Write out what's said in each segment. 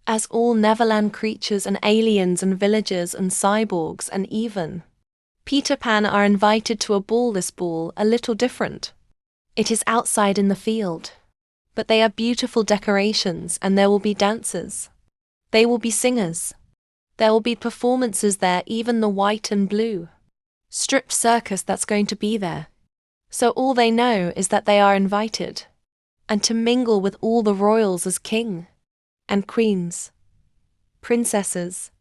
as all Neverland creatures and aliens and villagers and cyborgs and even Peter Pan are invited to a ball. This ball a little different. It is outside in the field. But they are beautiful decorations, and there will be dancers. They will be singers. There will be performances there, even the white and blue strip circus that's going to be there. So all they know is that they are invited, and to mingle with all the royals as king and queens, princesses,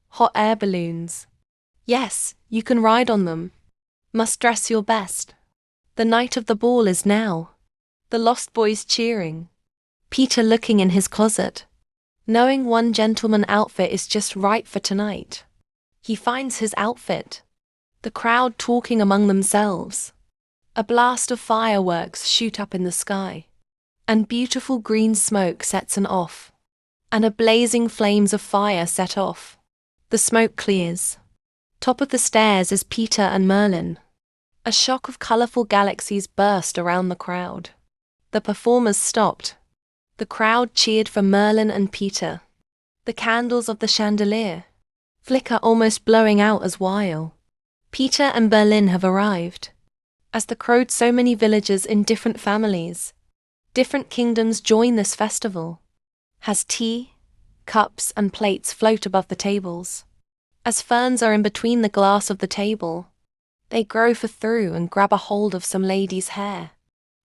hot air balloons. Yes, you can ride on them. Must dress your best. The night of the ball is now. The Lost Boys cheering. Peter looking in his closet, knowing one gentleman outfit is just right for tonight. He finds his outfit. The crowd talking among themselves. A blast of fireworks shoot up in the sky, and beautiful green smoke sets an off, and a blazing flames of fire set off. The smoke clears. Top of the stairs is Peter and Merlin. A shock of colorful galaxies burst around the crowd. The performers stopped. The crowd cheered for Merlin and Peter. The candles of the chandelier flicker, almost blowing out as while Peter and Berlin have arrived. As the crowd, so many villagers in different families, different kingdoms join this festival. As tea, cups and plates float above the tables. As ferns are in between the glass of the table, they grow through and grab a hold of some lady's hair.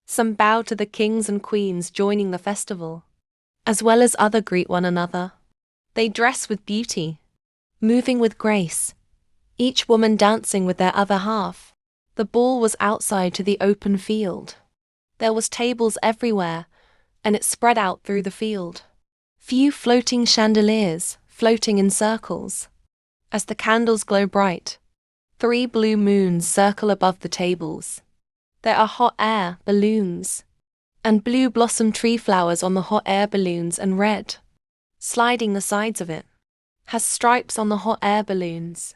Some bow to the kings and queens joining the festival, as well as other greet one another. They dress with beauty, moving with grace, each woman dancing with their other half. The ball was outside to the open field. There was tables everywhere, and it spread out through the field. Few floating chandeliers, floating in circles. As the candles glow bright, 3 blue moons circle above the tables. There are hot air balloons, and blue blossom tree flowers on the hot air balloons, and red, sliding the sides of it, has stripes on the hot air balloons.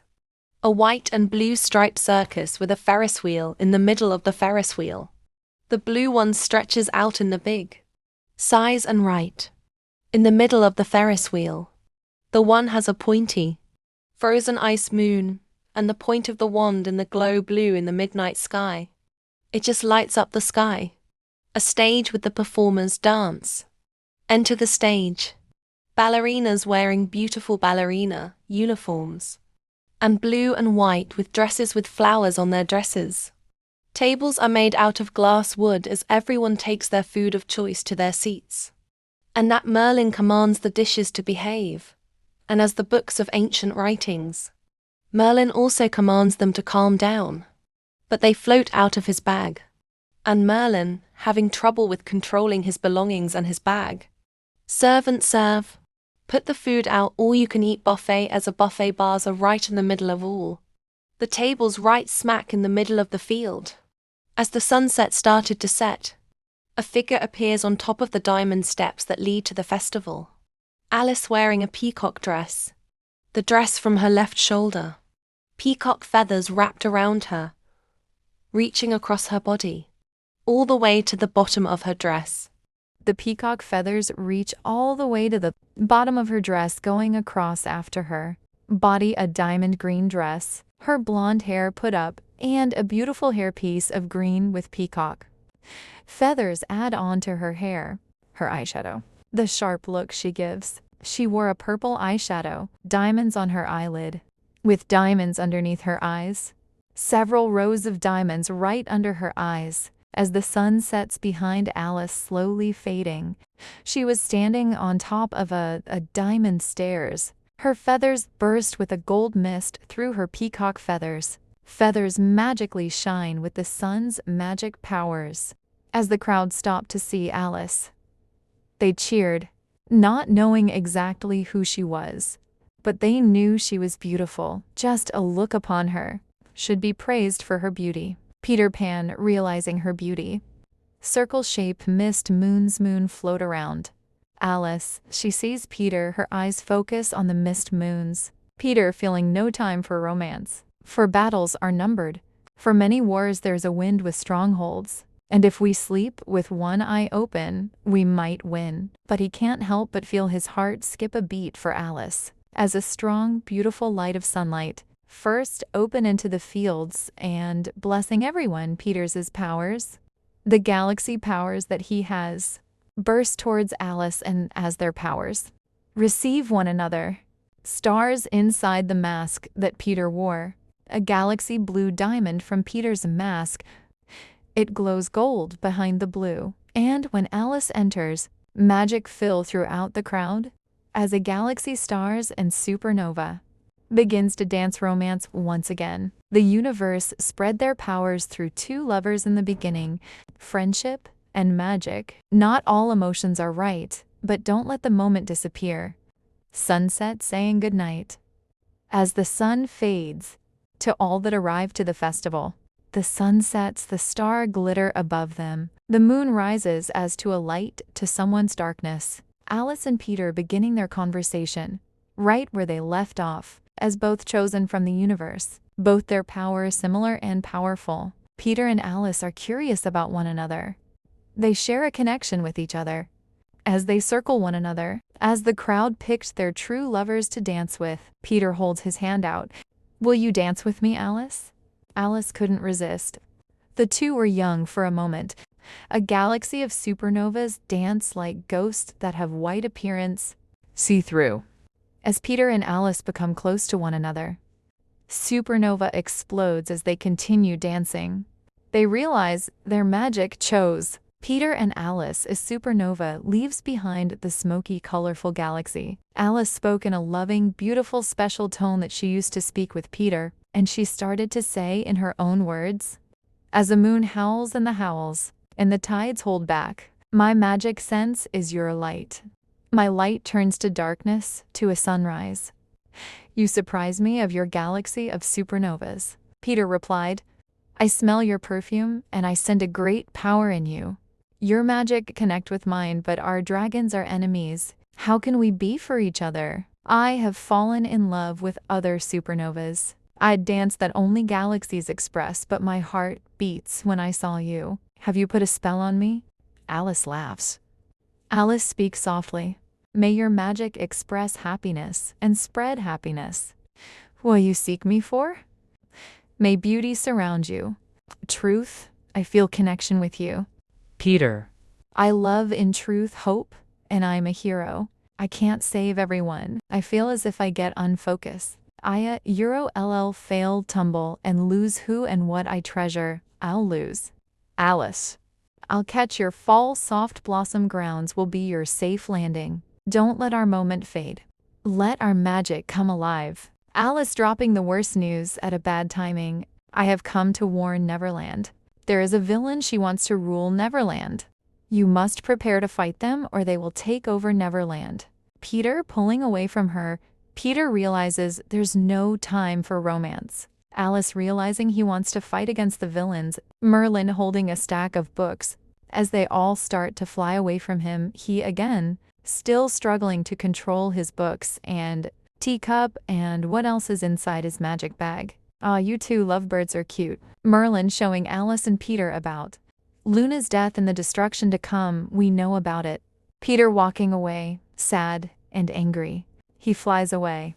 A white and blue striped circus with a Ferris wheel in the middle of the Ferris wheel. The blue one stretches out in the big size and right. In the middle of the Ferris wheel, the one has a pointy, frozen ice moon, and the point of the wand in the glow blue in the midnight sky. It just lights up the sky. A stage with the performers dance. Enter the stage. Ballerinas wearing beautiful ballerina uniforms, and blue and white with dresses with flowers on their dresses. Tables are made out of glass wood as everyone takes their food of choice to their seats. And that Merlin commands the dishes to behave, and as the books of ancient writings, Merlin also commands them to calm down. But they float out of his bag, and Merlin, having trouble with controlling his belongings and his bag. Servant serve. Put the food out, all-you-can-eat buffet, as a buffet bars are right in the middle of all. The tables right smack in the middle of the field. As the sunset started to set, a figure appears on top of the diamond steps that lead to the festival. Alice wearing a peacock dress. The dress from her left shoulder. Peacock feathers wrapped around her, reaching across her body, all the way to the bottom of her dress. The peacock feathers reach all the way to the bottom of her dress, going across after her body, a diamond green dress, her blonde hair put up, and a beautiful hairpiece of green with peacock feathers add on to her hair. Her eyeshadow. The sharp look she gives. She wore a purple eyeshadow, diamonds on her eyelid, with diamonds underneath her eyes. Several rows of diamonds right under her eyes. As the sun sets behind Alice, slowly fading, she was standing on top of a diamond stairs. Her feathers burst with a gold mist through her peacock feathers. Feathers magically shine with the sun's magic powers. As the crowd stopped to see Alice, they cheered, not knowing exactly who she was, but they knew she was beautiful. Just a look upon her should be praised for her beauty. Peter Pan, realizing her beauty. Circle-shape mist moon float around. Alice, she sees Peter, her eyes focus on the mist moons. Peter feeling no time for romance. For battles are numbered. For many wars there's a wind with strongholds. And if we sleep with one eye open, we might win. But he can't help but feel his heart skip a beat for Alice, as a strong, beautiful light of sunlight first open into the fields and blessing everyone Peter's powers, the galaxy powers that he has, burst towards Alice and as their powers receive one another. Stars inside the mask that Peter wore, a galaxy blue diamond from Peter's mask. It glows gold behind the blue, and when Alice enters, magic fill throughout the crowd as a galaxy stars and supernova begins to dance romance once again. The universe spread their powers through two lovers in the beginning, friendship and magic. Not all emotions are right, but don't let the moment disappear. Sunset saying goodnight. As the sun fades, to all that arrive to the festival, the sun sets, the star glitter above them. The moon rises as to a light to someone's darkness. Alice and Peter beginning their conversation, right where they left off, as both chosen from the universe. Both their powers similar and powerful. Peter and Alice are curious about one another. They share a connection with each other. As they circle one another, as the crowd picked their true lovers to dance with, Peter holds his hand out. "Will you dance with me, Alice?" Alice couldn't resist. The two were young for a moment. A galaxy of supernovas dance like ghosts that have white appearance, see-through. As Peter and Alice become close to one another, supernova explodes as they continue dancing. They realize their magic chose. Peter and Alice as supernova leaves behind the smoky, colorful galaxy. Alice spoke in a loving, beautiful, special tone that she used to speak with Peter, and she started to say in her own words, "As the moon howls and the tides hold back, my magic sense is your light. My light turns to darkness, to a sunrise. You surprise me of your galaxy of supernovas." Peter replied, "I smell your perfume, and I send a great power in you. Your magic connect with mine, but our dragons are enemies. How can we be for each other? I have fallen in love with other supernovas. I'd dance that only galaxies express, but my heart beats when I saw you. Have you put a spell on me?" Alice laughs. Alice speaks softly. "May your magic express happiness and spread happiness. Will you seek me for? May beauty surround you. Truth, I feel connection with you. Peter. I love in truth hope, and I'm a hero. I can't save everyone. I feel as if I get unfocused. Euro LL fail, tumble, and lose who and what I treasure. I'll lose." Alice. "I'll catch your fall, soft blossom grounds will be your safe landing. Don't let our moment fade. Let our magic come alive." Alice dropping the worst news at a bad timing. "I have come to warn Neverland. There is a villain she wants to rule Neverland. You must prepare to fight them or they will take over Neverland." Peter pulling away from her. Peter realizes there's no time for romance. Alice realizing he wants to fight against the villains. Merlin holding a stack of books. As they all start to fly away from him, he again, still struggling to control his books and teacup and what else is inside his magic bag. "Ah, you two lovebirds are cute." Merlin showing Alice and Peter about Luna's death and the destruction to come. We know about it. Peter walking away, sad and angry. He flies away.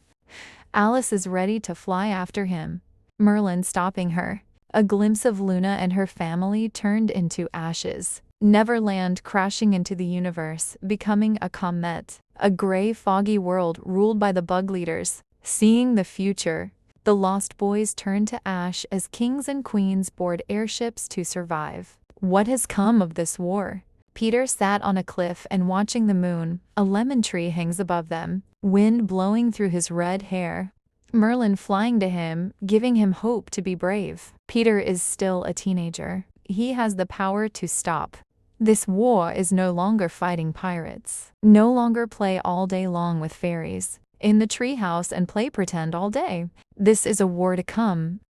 Alice is ready to fly after him. Merlin stopping her. A glimpse of Luna and her family turned into ashes. Neverland crashing into the universe, becoming a comet. A gray, foggy world ruled by the bug leaders. Seeing the future. The lost boys turn to ash as kings and queens board airships to survive. What has come of this war? Peter sat on a cliff and watching the moon. A lemon tree hangs above them, wind blowing through his red hair. Merlin flying to him, giving him hope to be brave. Peter is still a teenager. He has the power to stop. This war is no longer fighting pirates. No longer play all day long with fairies in the treehouse and play pretend all day. This is a war to come,